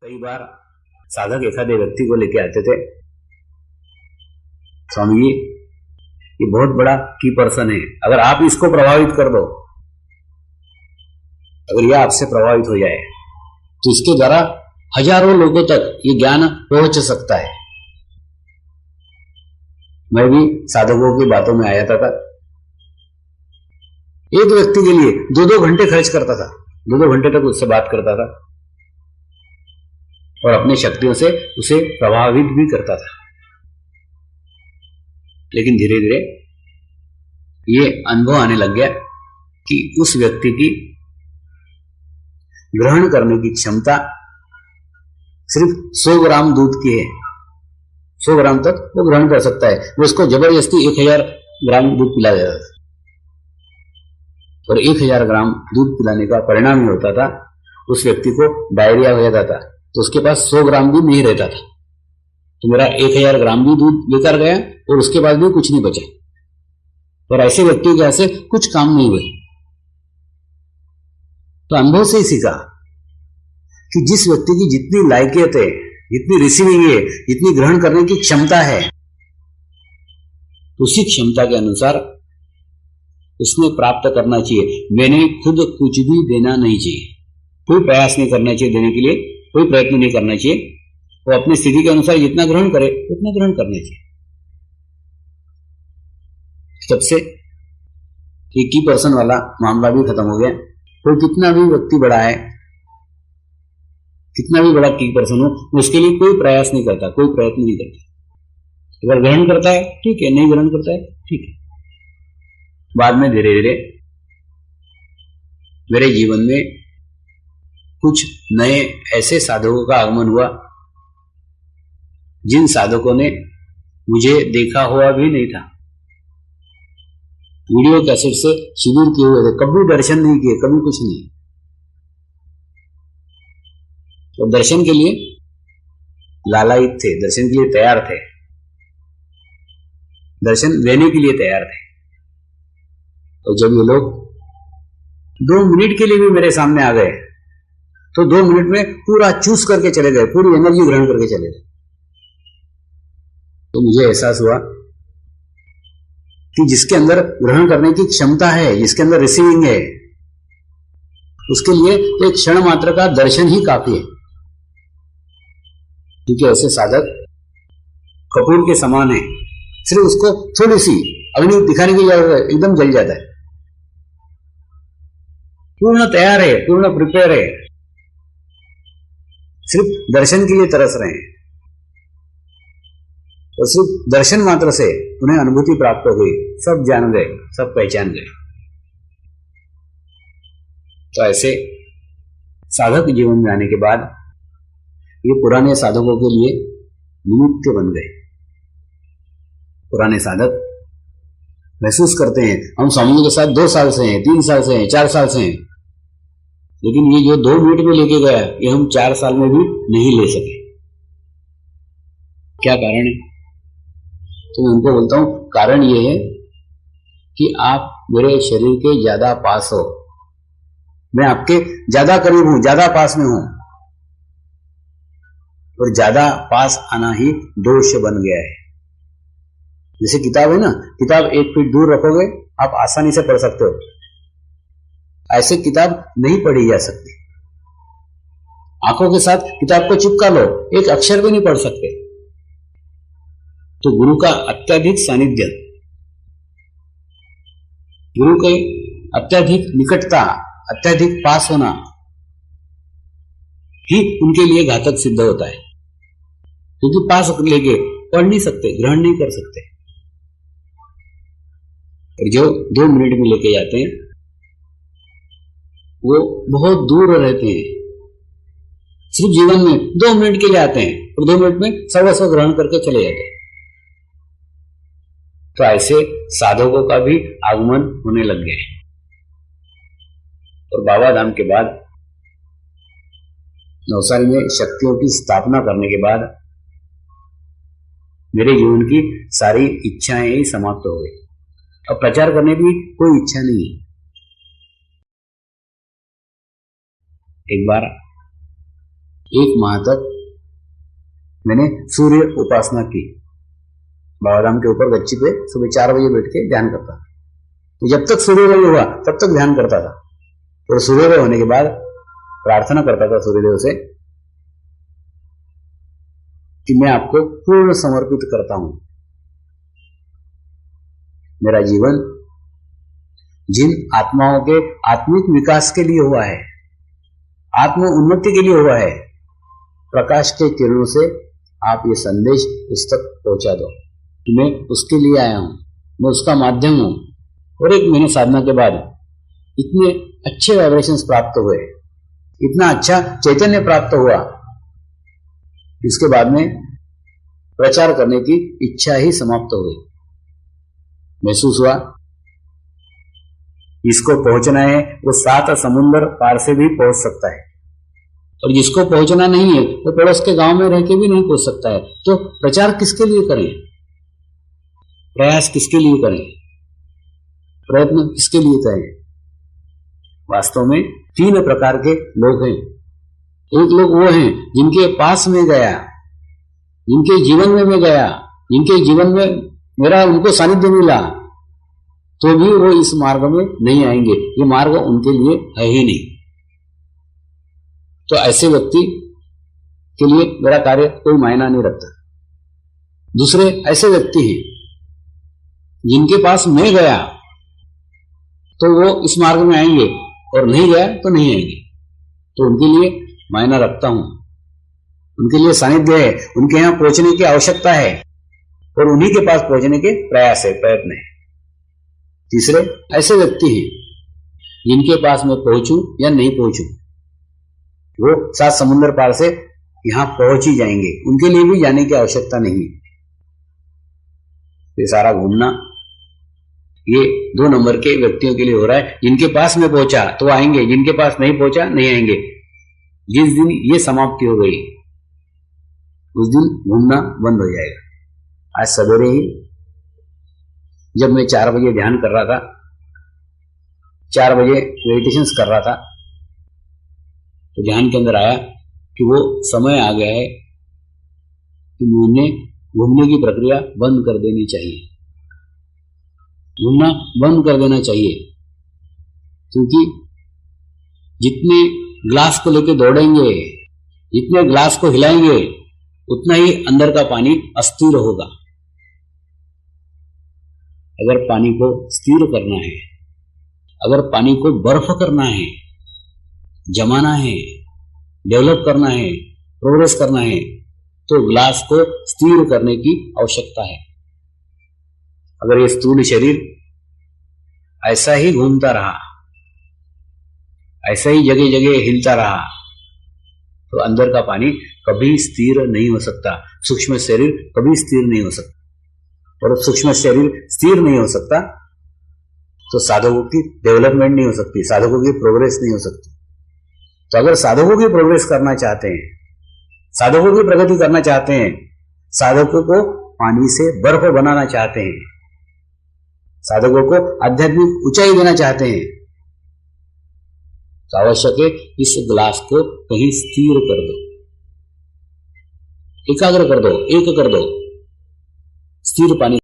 कई बार साधक एखादे व्यक्ति को लेके आते थे, स्वामी जी ये बहुत बड़ा की पर्सन है, अगर आप इसको प्रभावित कर दो, अगर यह आपसे प्रभावित हो जाए तो इसके द्वारा हजारों लोगों तक ये ज्ञान पहुंच सकता है। मैं भी साधकों की बातों में आ जाता था, एक व्यक्ति के लिए 2-2 घंटे खर्च करता था, 2-2 घंटे तक उससे बात करता था और अपनी शक्तियों से उसे प्रभावित भी करता था। लेकिन धीरे धीरे ये अनुभव आने लग गया कि उस व्यक्ति की ग्रहण करने की क्षमता सिर्फ 100 ग्राम दूध की है। 100 ग्राम तक वो ग्रहण कर सकता है। वो उसको जबरदस्ती 1000 ग्राम दूध पिला देता था और 1000 ग्राम दूध पिलाने का परिणाम ये होता था उस व्यक्ति को डायरिया हो जाता था, तो उसके पास 100 ग्राम भी नहीं रहता था। तो मेरा 1000 ग्राम भी दूध बेकार गया और उसके बाद भी कुछ नहीं बचा। और ऐसे व्यक्ति के से कुछ काम नहीं हुए। तो अनुभव से ही सीखा कि जिस व्यक्ति की जितनी लायकियत है, जितनी रिसीविंग है, जितनी ग्रहण करने की क्षमता है, उसी क्षमता के अनुसार उसने प्राप्त करना चाहिए। मैंने खुद कुछ भी देना नहीं चाहिए, कोई प्रयास नहीं करना चाहिए देने के लिए, कोई प्रयत्न नहीं करना चाहिए। वो अपनी स्थिति के अनुसार जितना ग्रहण करे उतना ग्रहण करना चाहिए। तब से एक ही पर्सन वाला मामला भी खत्म हो गया। कोई कितना भी व्यक्ति बड़ा है, कितना भी बड़ा की पर्सन हो, उसके लिए कोई प्रयास नहीं करता, कोई प्रयत्न नहीं करता। अगर ग्रहण करता है ठीक है, नहीं ग्रहण करता है ठीक है। बाद में धीरे धीरे मेरे जीवन में कुछ नए ऐसे साधकों का आगमन हुआ जिन साधकों ने मुझे देखा हुआ भी नहीं था। वीडियो कैसेट से शिविर किए हुए थे, कभी दर्शन नहीं किए, कभी कुछ नहीं। तो दर्शन के लिए लालायित थे, दर्शन के लिए तैयार थे, दर्शन लेने के लिए तैयार थे। तो जब ये लोग 2 मिनट के लिए भी मेरे सामने आ गए तो 2 मिनट में पूरा चूस करके चले गए, पूरी एनर्जी ग्रहण करके चले गए। तो मुझे एहसास हुआ कि जिसके अंदर ग्रहण करने की क्षमता है, जिसके अंदर रिसीविंग है, उसके लिए एक क्षण मात्र का दर्शन ही काफी है। क्योंकि ऐसे साधक कपूर के समान है, सिर्फ उसको थोड़ी सी अग्नि दिखाने की जरूरत है, एकदम जल जाता है। पूर्ण तैयार है, पूर्ण प्रिपेयर है, सिर्फ दर्शन के लिए तरस रहे हैं। और सिर्फ दर्शन मात्र से उन्हें अनुभूति प्राप्त हो गई, सब जान गए, सब पहचान गए। तो ऐसे साधक जीवन में आने के बाद ये पुराने साधकों के लिए निमित्त बन गए। पुराने साधक महसूस करते हैं हम स्वामी के साथ 2 साल से हैं, 3 साल से हैं, 4 साल से हैं, लेकिन ये जो 2 मिनट में लेके गया ये हम 4 साल में भी नहीं ले सके। क्या कारण है? तो मैं उनको बोलता हूं कारण ये है कि आप मेरे शरीर के ज्यादा पास हो, मैं आपके ज्यादा करीब हूं, ज्यादा पास में हूं, और ज्यादा पास आना ही दोष बन गया है। जैसे किताब है ना, किताब 1 फीट दूर रखोगे आप आसानी से पढ़ सकते हो, ऐसे किताब नहीं पढ़ी जा सकती। आंखों के साथ किताब को चिपका लो, एक अक्षर भी नहीं पढ़ सकते। तो गुरु का अत्यधिक सानिध्य, गुरु के अत्यधिक निकटता, अत्यधिक पास होना ही उनके लिए घातक सिद्ध होता है। क्योंकि पास लेके पढ़ नहीं सकते, ग्रहण नहीं कर सकते। और जो 2 मिनट में लेके जाते हैं वो बहुत दूर रहते हैं। सिर्फ जीवन में 2 मिनट के लिए आते हैं और 2 मिनट में सर्वस्व ग्रहण करके चले जाते हैं। तो ऐसे साधकों का भी आगमन होने लग गए। और बाबा धाम के बाद नवसारी में शक्तियों की स्थापना करने के बाद मेरे जीवन की सारी इच्छाएं ही समाप्त हो गई। अब प्रचार करने की कोई इच्छा नहीं है। एक बार 1 माह तक मैंने सूर्य उपासना की। बाबाधाम के ऊपर गच्ची पे सुबह 4 बजे बैठ के ध्यान करता था। तो जब तक सूर्योदय हुआ तब तक ध्यान करता था, और सूर्योदय होने के बाद प्रार्थना करता था सूर्यदेव से कि मैं आपको पूर्ण समर्पित करता हूं। मेरा जीवन जिन आत्माओं के आत्मिक विकास के लिए हुआ है, आत्म उन्नति के लिए हुआ है, प्रकाश के किरणों से आप ये संदेश उस तक पहुंचा दो कि मैं उसके लिए आया हूं, मैं उसका माध्यम हूं। और 1 महीने साधना के बाद इतने अच्छे वाइब्रेशंस प्राप्त हुए, इतना अच्छा चैतन्य प्राप्त हुआ, इसके बाद में प्रचार करने की इच्छा ही समाप्त हो गई। महसूस हुआ इसको पहुंचना है वो 7 समुंदर पार से भी पहुंच सकता है, और जिसको पहुंचना नहीं है वो पड़ोस के गांव में रह के भी नहीं पहुंच सकता है। तो प्रचार किसके लिए करें, प्रयास किसके लिए करें, प्रयत्न किसके लिए करें? वास्तव में 3 प्रकार के लोग हैं। एक लोग वो हैं जिनके पास में गया, जिनके जीवन में मैं गया, जिनके जीवन में मेरा उनको सानिध्य मिला, तो भी वो इस मार्ग में नहीं आएंगे, ये मार्ग उनके लिए है ही नहीं। तो ऐसे व्यक्ति के लिए मेरा कार्य कोई मायना नहीं रखता। दूसरे ऐसे व्यक्ति हैं जिनके पास मैं गया तो वो इस मार्ग में आएंगे, और नहीं गया तो नहीं आएंगे, तो उनके लिए मायना रखता हूं, उनके लिए सानिध्य है, उनके यहां पहुंचने की आवश्यकता है, और उन्हीं के पास पहुंचने के प्रयास है, प्रयत्न है। तीसरे ऐसे व्यक्ति हैं जिनके पास मैं पहुंचूं या नहीं पहुंचूं, वो 7 समुद्र पार से यहां पहुंच ही जाएंगे, उनके लिए भी जाने की आवश्यकता नहीं है। ये सारा घूमना ये 2 नंबर के व्यक्तियों के लिए हो रहा है। जिनके पास में पहुंचा तो आएंगे, जिनके पास नहीं पहुंचा नहीं आएंगे। जिस दिन ये समाप्ति हो गई उस दिन घूमना बंद हो जाएगा। आज सवेरे ही जब मैं 4 बजे ध्यान कर रहा था, 4 बजे मेडिटेशंस कर रहा था, तो ध्यान के अंदर आया कि वो समय आ गया है कि मुझे घूमने की प्रक्रिया बंद कर देनी चाहिए, घूमना बंद कर देना चाहिए। क्योंकि जितने ग्लास को लेकर दौड़ेंगे, जितने ग्लास को हिलाएंगे, उतना ही अंदर का पानी अस्थिर होगा। अगर पानी को स्थिर करना है, अगर पानी को बर्फ करना है, जमाना है, डेवलप करना है, प्रोग्रेस करना है, तो ग्लास को स्थिर करने की आवश्यकता है। अगर ये स्थूल शरीर ऐसा ही घूमता रहा, ऐसा ही जगह जगह हिलता रहा, तो अंदर का पानी कभी स्थिर नहीं हो सकता। सूक्ष्म शरीर कभी स्थिर नहीं हो सकता, और सूक्ष्म शरीर स्थिर नहीं हो सकता तो साधकों की डेवलपमेंट नहीं हो सकती, साधकों की प्रोग्रेस नहीं हो सकती। तो अगर साधकों की प्रोग्रेस करना चाहते हैं, साधकों की प्रगति करना चाहते हैं, साधकों को पानी से बर्फ बनाना चाहते हैं, साधकों को आध्यात्मिक ऊंचाई देना चाहते हैं, तो आवश्यक है इस ग्लास को कहीं स्थिर कर दो, एकाग्र कर दो, एक कर दो, स्थिर पानी